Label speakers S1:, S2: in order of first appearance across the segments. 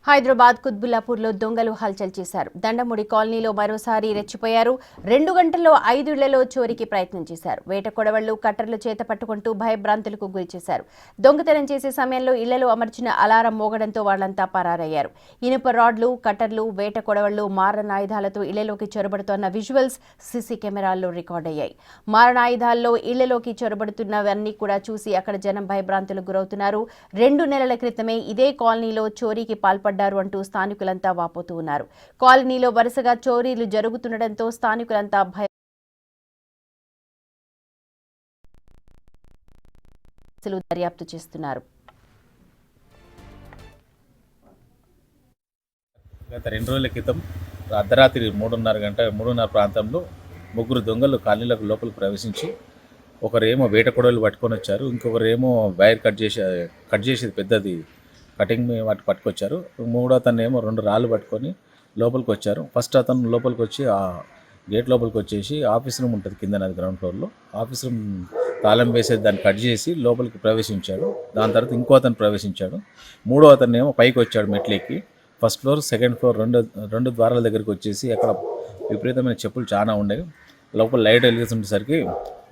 S1: హైదరాబాద్ కుత్బుల్లాపూర్లో దొంగలు హల్చల్ చేశారు. దండముడి కాలనీలో మరోసారి రెచ్చిపోయారు. 2 గంటల్లో 5 ఇళ్లలో చోరీకి ప్రయత్నం చేశారు. వేట కొడవళ్లు, కట్టర్లు చేత పట్టుకుంటూ భయభ్రాంతులకు గురి చేశారు. దొంగతనం చేసే సమయంలో ఇళ్లలో అమర్చిన అలారం మోగడంతో వాళ్లంతా పరారయ్యారు. ఇనుప రాడ్లు, కట్టర్లు, వేట కొడవళ్లు, మారణాయుధాలతో ఇళ్లలోకి చొరబడుతోన్న విజువల్స్ సీసీ కెమెరాల్లో రికార్డ్ అయ్యాయి. మారణాయుధాల్లో ఇళ్లలోకి చొరబడుతున్నవన్నీ కూడా చూసి అక్కడ జనం భయభ్రాంతులకు గురవుతున్నారు. 2 నెలల క్రితమే ఇదే కాలనీలో చోరీకి పాల్పడ్డారు అంటూ స్థానికులంతా వాపోతూ ఉన్నారు. కాలనీలో వరుసగా చోరీలు జరుగుతుండటంతో స్థానికులంతా దర్యాప్తు చేస్తున్నారు.
S2: గత 2 రోజుల క్రితం అర్ధరాత్రి 3:30 ప్రాంతంలో 3 దొంగలు కాలనీలకు లోపలికి ప్రవేశించి ఒకరేమో వేట కొడవలు పట్టుకొని వచ్చారు. ఇంకొకరేమో వైర్ కట్ చేసేది పెద్దది కటింగ్ వాటి పట్టుకొచ్చారు. మూడో అతను ఏమో 2 రాళ్ళు పట్టుకొని లోపలికి వచ్చారు. ఫస్ట్ అతను లోపలికి వచ్చి ఆ గేట్ లోపలికి వచ్చేసి ఆఫీస్ రూమ్ ఉంటుంది కింద గ్రౌండ్ ఫ్లోర్లో. ఆఫీస్ రూమ్ తాళం వేసేది దాన్ని కట్ చేసి లోపలికి ప్రవేశించాడు. దాని తర్వాత ఇంకో అతను ప్రవేశించాడు. మూడో అతను ఏమో పైకి వచ్చాడు మెట్లెక్కి. ఫస్ట్ ఫ్లోర్, సెకండ్ ఫ్లోర్ రెండు ద్వారాల దగ్గరికి వచ్చేసి అక్కడ విపరీతమైన చెప్పులు చాలా ఉండేవి. లోపల లైట్ వెలిగిస్తుండేసరికి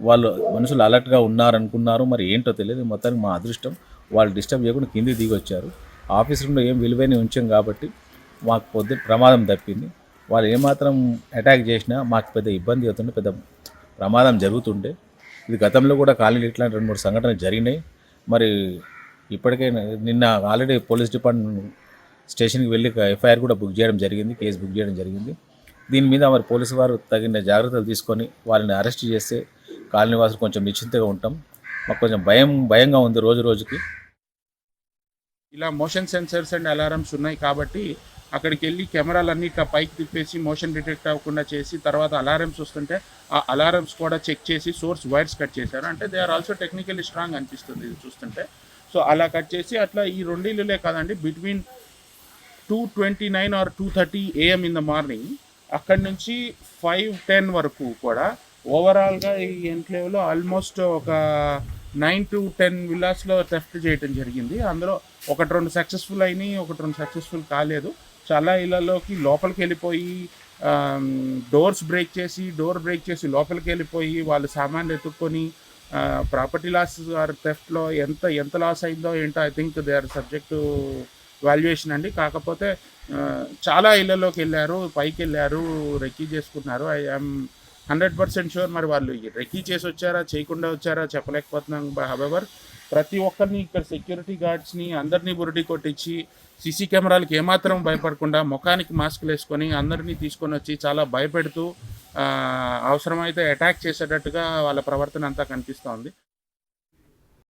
S2: వాళ్ళు మనుషులు అలర్ట్గా ఉన్నారనుకున్నారు. మరి ఏంటో తెలియదు. మొత్తానికి మా అదృష్టం వాళ్ళు డిస్టర్బ్ చేయకుండా కిందికి దిగి వచ్చారు. ఆఫీస్ రూమ్లో ఏం విలువైన ఉంచాం కాబట్టి మాకు పొద్దున్న ప్రమాదం తప్పింది. వాళ్ళు ఏమాత్రం అటాక్ చేసినా మాకు పెద్ద ఇబ్బంది అవుతుండే, పెద్ద ప్రమాదం జరుగుతుండే. ఇది గతంలో కూడా కాలనీలు ఇట్లాంటి 2-3 సంఘటనలు జరిగినాయి. మరి ఇప్పటికే నిన్న ఆల్రెడీ పోలీస్ డిపార్ట్మెంట్ స్టేషన్కి వెళ్ళి ఎఫ్ఐఆర్ కూడా బుక్ చేయడం జరిగింది, కేసు బుక్ చేయడం జరిగింది. దీని మీద మరి పోలీసు వారు తగిన జాగ్రత్తలు తీసుకొని వాళ్ళని అరెస్ట్ చేస్తే కాలనీ వాసులు కొంచెం నిశ్చింతగా ఉంటాం. మాకు కొంచెం భయంగా ఉంది రోజు రోజుకి.
S3: ఇలా మోషన్ సెన్సర్స్ అండ్ అలారమ్స్ ఉన్నాయి కాబట్టి అక్కడికి వెళ్ళి కెమెరాలన్నీ ఇట్లా పైకి తిప్పేసి మోషన్ డిటెక్ట్ అవ్వకుండా చేసి తర్వాత అలారమ్స్ వస్తుంటే ఆ అలారమ్స్ కూడా చెక్ చేసి సోర్స్ వైర్స్ కట్ చేశారు. అంటే they are also technically strong అనిపిస్తుంది ఇది చూస్తుంటే. సో అలా కట్ చేసి అట్లా ఈ 2 ఇళ్ళులే కాదండి, between 2:29 or 2:30 AM in the morning అక్కడి నుంచి 5:10 వరకు కూడా ఓవరాల్గా ఈ ఎన్క్లేవ్లో ఆల్మోస్ట్ ఒక 9 to 10 విల్లాస్లో థెఫ్ట్ చేయడం జరిగింది. అందులో 1-2 సక్సెస్ఫుల్ అయినాయి, 1-2 సక్సెస్ఫుల్ కాలేదు. చాలా ఇళ్లలోకి లోపలికి వెళ్ళిపోయి డోర్ బ్రేక్ చేసి లోపలికి వెళ్ళిపోయి వాళ్ళు సామాన్లు ఎత్తుక్కొని ప్రాపర్టీ లాస్ ఆర్ థెఫ్ట్లో ఎంత లాస్ అయిందో ఏంటో I think they are subject valuation అండి. కాకపోతే చాలా ఇళ్లలోకి వెళ్ళారు, పైకి వెళ్ళారు, రెక్కీ చేసుకున్నారు. ఐ యామ్ 100% షూర్ మరి వాళ్ళు రెక్కీ చేసి వచ్చారా చేయకుండా వచ్చారా చెప్పలేకపోతున్నాం. హవెవర్ ప్రతి ఒక్కరిని ఇక్కడ సెక్యూరిటీ గార్డ్స్ని అందరినీ బురిడి కొట్టించి సీసీ కెమెరాలకు ఏమాత్రం భయపడకుండా ముఖానికి మాస్కులు వేసుకొని అందరినీ తీసుకొని వచ్చి చాలా భయపెడుతూ అవసరమైతే అటాక్ చేసేటట్టుగా వాళ్ళ ప్రవర్తన అంతా కనిపిస్తోంది.